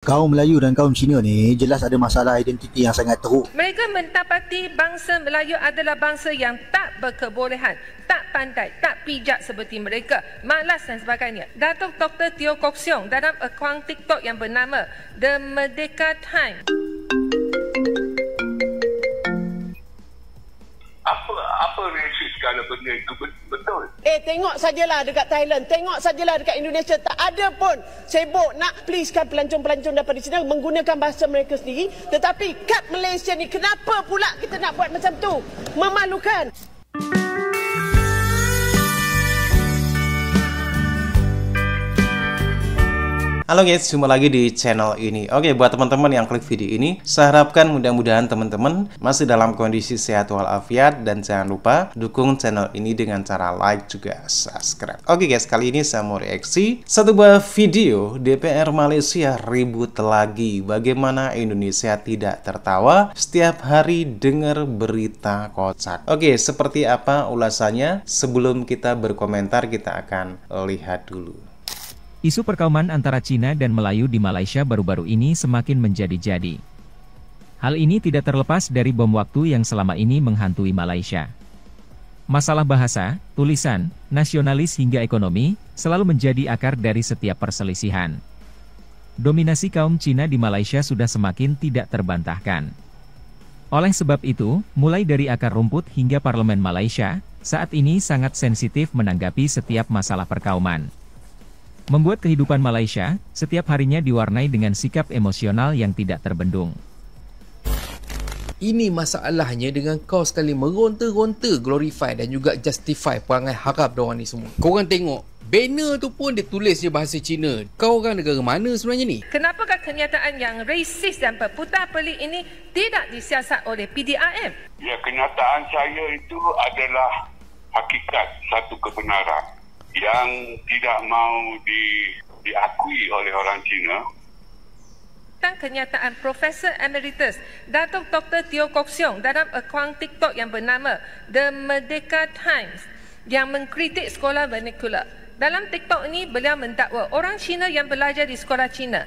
Kaum Melayu dan kaum Cina ni jelas ada masalah identiti yang sangat teruk. Mereka mendapati bangsa Melayu adalah bangsa yang tak berkebolehan, tak pandai, tak pijak seperti mereka, malas dan sebagainya. Datuk Dr. Teo Kok Siong dalam akaun TikTok yang bernama The Merdeka Time. Apa resis kalau benda itu betul? Tengok sajalah dekat Thailand, tengok sajalah dekat Indonesia, tak ada pun sibuk nak pleasekan pelancong-pelancong daripada China menggunakan bahasa mereka sendiri. Tetapi kat Malaysia ni, kenapa pula kita nak buat macam tu? Memalukan. Halo guys, jumpa lagi di channel ini. Oke, buat teman-teman yang klik video ini, saya harapkan mudah-mudahan teman-teman masih dalam kondisi sehat walafiat, dan jangan lupa dukung channel ini dengan cara like juga subscribe. Oke guys, kali ini saya mau reaksi satu buah video DPR Malaysia ribut lagi. Bagaimana Indonesia tidak tertawa setiap hari dengar berita kocak. Oke, seperti apa ulasannya? Sebelum kita berkomentar, kita akan lihat dulu. Isu perkauman antara Cina dan Melayu di Malaysia baru-baru ini semakin menjadi-jadi. Hal ini tidak terlepas dari bom waktu yang selama ini menghantui Malaysia. Masalah bahasa, tulisan, nasionalis hingga ekonomi, selalu menjadi akar dari setiap perselisihan. Dominasi kaum Cina di Malaysia sudah semakin tidak terbantahkan. Oleh sebab itu, mulai dari akar rumput hingga parlemen Malaysia, saat ini sangat sensitif menanggapi setiap masalah perkauman. Membuat kehidupan Malaysia, setiap harinya diwarnai dengan sikap emosional yang tidak terbendung. Ini masalahnya dengan kau sekali meronta-ronta glorify dan juga justify perangai harap diorang ni semua. Korang tengok, banner tu pun dia tulis je bahasa Cina. Kau orang negara mana sebenarnya ni? Kenapakah kenyataan yang resis dan berputar pelik ini tidak disiasat oleh PDRM? Ya, kenyataan saya itu adalah hakikat satu kebenaran yang tidak mau diakui oleh orang Cina. Dan kenyataan Profesor Emeritus Datuk Dr. Teo Kok Siong dalam akaun TikTok yang bernama The Merdeka Times yang mengkritik sekolah vernacular. Dalam TikTok ini, beliau mendakwa orang Cina yang belajar di sekolah Cina,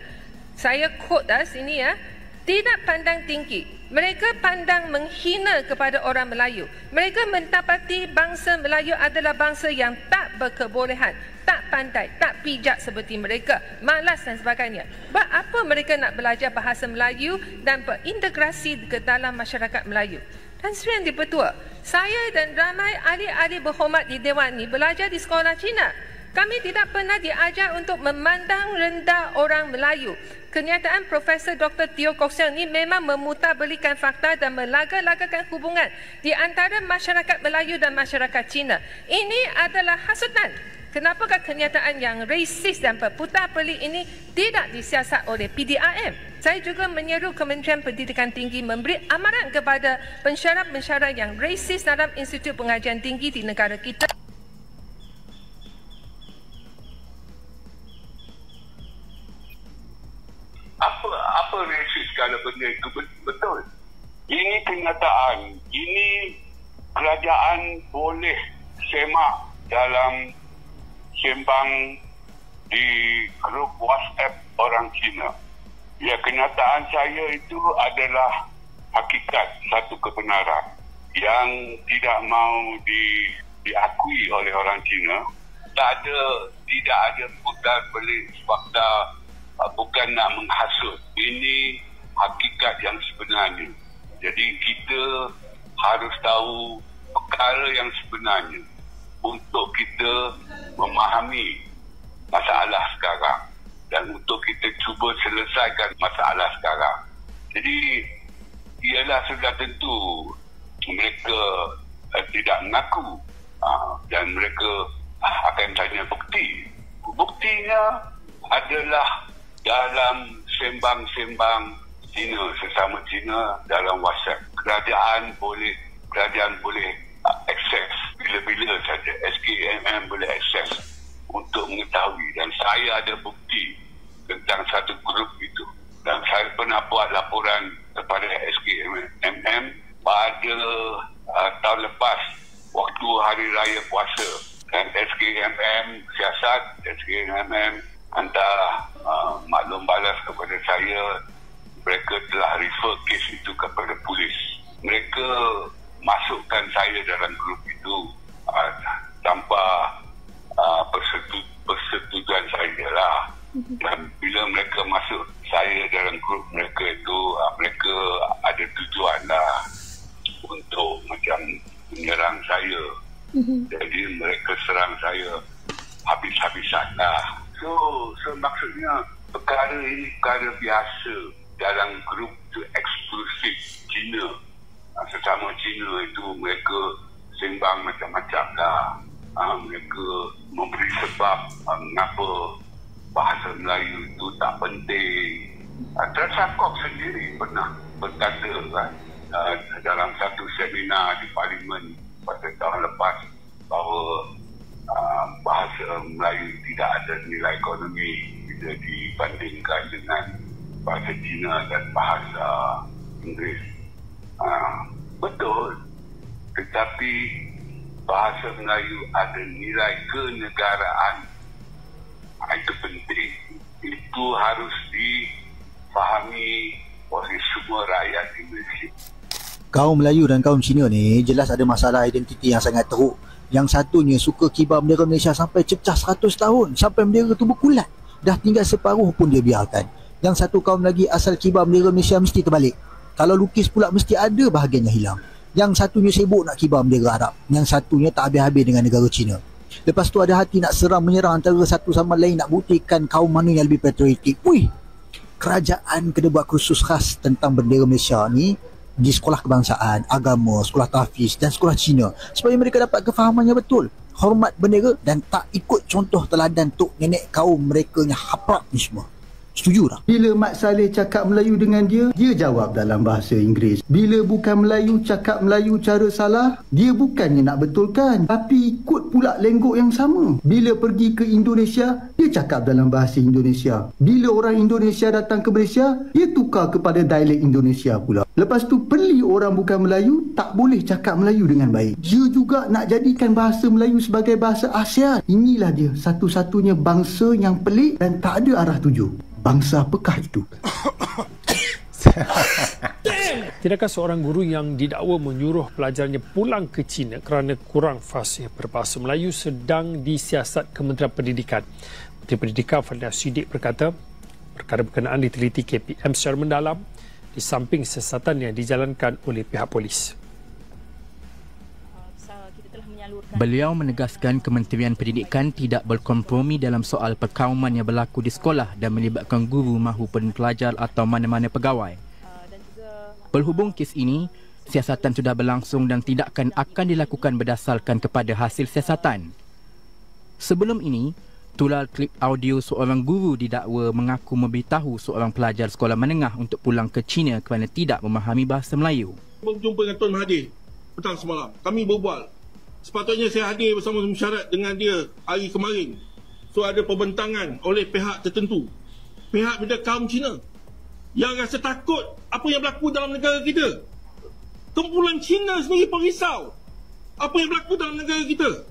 saya quote sini ya, tidak pandang tinggi. Mereka pandang menghina kepada orang Melayu. Mereka mendapati bangsa Melayu adalah bangsa yang tak berkebolehan, tak pandai, tak pijak seperti mereka, malas dan sebagainya. Sebab apa mereka nak belajar bahasa Melayu dan berintegrasi ke dalam masyarakat Melayu? Dan Sri Yang Dipertua, saya dan ramai ahli-ahli berhormat di Dewan ini belajar di sekolah Cina. Kami tidak pernah diajar untuk memandang rendah orang Melayu. Kenyataan Profesor Dr. Teo Kok Siong ini memang memutarbalikkan fakta dan melaga-lagakan hubungan di antara masyarakat Melayu dan masyarakat Cina. Ini adalah hasutan. Kenapakah kenyataan yang resis dan berputar pelik ini tidak disiasat oleh PDRM? Saya juga menyeru Kementerian Pendidikan Tinggi memberi amaran kepada pensyarah-pensyarah yang resis dalam Institut Pengajian Tinggi di negara kita. Apa resis kalau benda itu betul? Ini kenyataan. Ini kerajaan boleh semak dalam sembang di grup WhatsApp orang Cina. Ya, kenyataan saya itu adalah hakikat satu kebenaran yang tidak mau diakui oleh orang Cina. Tidak ada putar balik fakta, bukan nak menghasut. Ini hakikat yang sebenarnya. Jadi kita harus tahu perkara yang sebenarnya untuk kita memahami masalah sekarang dan untuk kita cuba selesaikan masalah sekarang. Jadi ialah sudah tentu mereka tidak mengaku dan mereka akan tanya bukti. Buktinya adalah dalam sembang-sembang Cina sesama Cina dalam WhatsApp. Kerajaan boleh akses bila-bila saja. SKMM boleh akses untuk mengetahui, dan saya ada bukti tentang satu grup itu, dan saya pernah buat laporan kepada SKMM pada tahun lepas waktu hari raya puasa, dan SKMM siasat, SKMM hantar maklum balas kepada saya mereka telah refer kes itu kepada polis. Mereka masukkan saya dalam grup itu tanpa persetujuan saya lah. Dan bila mereka masuk saya dalam grup mereka itu, mereka ada tujuan lah untuk macam menyerang saya. Jadi mereka serang saya habis-habisan lah. So maksudnya perkara ini perkara biasa dalam grup itu eksklusif Cina. Sesama Cina itu mereka sembang macam-macam lah. Mereka memberi sebab mengapa bahasa Melayu itu tak penting. Tersangkop sendiri pernah berkata kan, dalam satu seminar di Parlimen pada tahun lepas bahawa bahasa Melayu tidak ada nilai ekonomi bila dibandingkan dengan bahasa Cina dan bahasa Inggeris. Betul, tetapi bahasa Melayu ada nilai kenegaraan. Itu penting. Itu harus difahami oleh semua rakyat Indonesia. Kaum Melayu dan kaum Cina ni jelas ada masalah identiti yang sangat teruk. Yang satunya suka kibar bendera Malaysia sampai cecah 100 tahun, sampai bendera tu berkulat. Dah tinggal separuh pun dia biarkan. Yang satu kaum lagi asal kibar bendera Malaysia mesti terbalik. Kalau lukis pula mesti ada bahagiannya hilang. Yang satunya sibuk nak kibar bendera Arab. Yang satunya tak habis-habis dengan negara Cina. Lepas tu ada hati nak serang menyerang antara satu sama lain, nak buktikan kaum mana yang lebih patriotik. Wih, kerajaan kena buat kursus khas tentang bendera Malaysia ni di sekolah kebangsaan, agama, sekolah tahfiz dan sekolah Cina, supaya mereka dapat kefahamannya betul, hormat bendera dan tak ikut contoh teladan tok nenek kaum mereka yang haprak ni semua. Setuju tak? Bila Mat Saleh cakap Melayu dengan dia jawab dalam bahasa Inggeris. Bila bukan Melayu cakap Melayu cara salah, dia bukannya nak betulkan, tapi ikut pula lenggok yang sama. Bila pergi ke Indonesia, dia cakap dalam bahasa Indonesia. Bila orang Indonesia datang ke Malaysia, dia tukar kepada dialek Indonesia pula. Lepas tu beli orang bukan Melayu tak boleh cakap Melayu dengan baik. Dia juga nak jadikan bahasa Melayu sebagai bahasa ASEAN. Inilah dia satu-satunya bangsa yang pelik dan tak ada arah tuju. Bangsa apakah itu? Tidakkah seorang guru yang didakwa menyuruh pelajarnya pulang ke China kerana kurang fasih berbahasa Melayu sedang disiasat Kementerian Pendidikan? Menteri Pendidikan Fadlan Sidik berkata, perkara berkenaan diteliti KPM secara mendalam di samping siasatan yang dijalankan oleh pihak polis. Beliau menegaskan Kementerian Pendidikan tidak berkompromi dalam soal perkauman yang berlaku di sekolah dan melibatkan guru maupun pelajar atau mana-mana pegawai. Berhubung kes ini, siasatan sudah berlangsung dan tindakan akan dilakukan berdasarkan kepada hasil siasatan. Sebelum ini, tular klip audio seorang guru didakwa mengaku memberitahu seorang pelajar sekolah menengah untuk pulang ke China kerana tidak memahami bahasa Melayu. Berjumpa dengan Tuan Mahathir petang semalam. Kami berbual. Sepatutnya saya hadir bersama mesyuarat dengan dia hari kemarin. So ada pembentangan oleh pihak tertentu. Pihak benda kaum Cina yang rasa takut apa yang berlaku dalam negara kita. Kumpulan Cina sendiri pun risau apa yang berlaku dalam negara kita.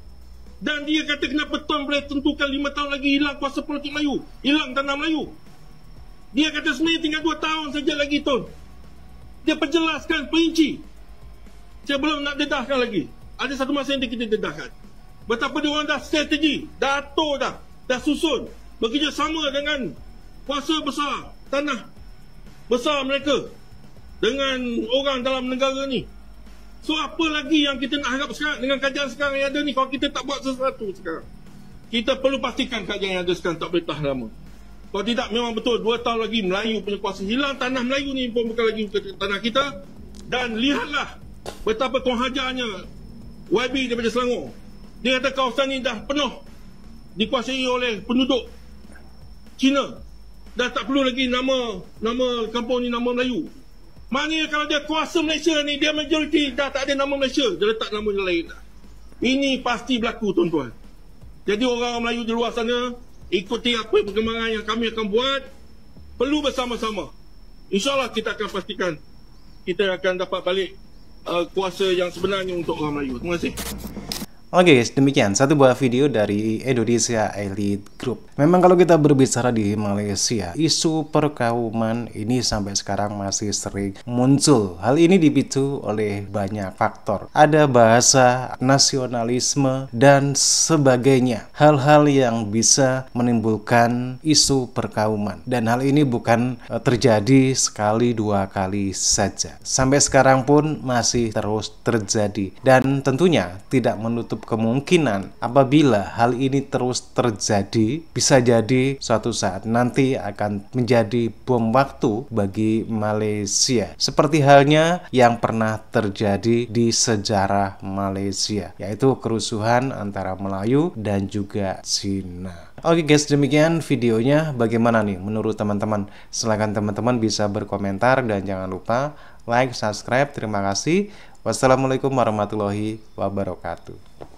Dan dia kata kenapa Tuan boleh tentukan 5 tahun lagi hilang kuasa politik Melayu, hilang tanah Melayu. Dia kata sebenarnya tinggal 2 tahun saja lagi Tuan. Dia perjelaskan perinci. Saya belum nak dedahkan lagi. Ada satu masa yang kita dedahkan. Betapa dia orang dah strategi, dah atur dah susun. Bekerjasama dengan kuasa besar, tanah besar mereka. Dengan orang dalam negara ni. So apa lagi yang kita nak harap sekarang dengan kajian sekarang yang ada ni, kalau kita tak buat sesuatu sekarang. Kita perlu pastikan kajian yang ada sekarang tak boleh tahan lama. Kalau tidak memang betul 2 tahun lagi Melayu punya kuasa hilang, tanah Melayu ni pun bukan lagi tanah kita. Dan lihatlah betapa penghajarnya YB daripada Selangor. Dia kata kawasan ni dah penuh dikuasai oleh penduduk Cina. Dah tak perlu lagi nama kampung ni nama Melayu. Maknanya kalau dia kuasa Malaysia ni, dia majoriti dah tak ada nama Malaysia, dia letak nama yang lain dah. Ini pasti berlaku tuan-tuan. Jadi orang Melayu di luar sana ikuti apa perkembangan yang kami akan buat. Perlu bersama-sama. InsyaAllah kita akan pastikan kita akan dapat balik kuasa yang sebenarnya untuk orang Melayu. Terima kasih. Oke guys, demikian satu buah video dari Indonesia Elite Group. Memang kalau kita berbicara di Malaysia, isu perkauman ini sampai sekarang masih sering muncul. Hal ini dipicu oleh banyak faktor. Ada bahasa, nasionalisme, dan sebagainya. Hal-hal yang bisa menimbulkan isu perkauman. Dan hal ini bukan terjadi sekali dua kali saja. Sampai sekarang pun masih terus terjadi. Dan tentunya tidak menutup kemungkinan apabila hal ini terus terjadi, bisa jadi suatu saat nanti akan menjadi bom waktu bagi Malaysia, seperti halnya yang pernah terjadi di sejarah Malaysia, yaitu kerusuhan antara Melayu dan juga Cina. Oke guys, demikian videonya. Bagaimana nih menurut teman-teman? Silahkan teman-teman bisa berkomentar dan jangan lupa like, subscribe. Terima kasih. Wassalamualaikum warahmatullahi wabarakatuh.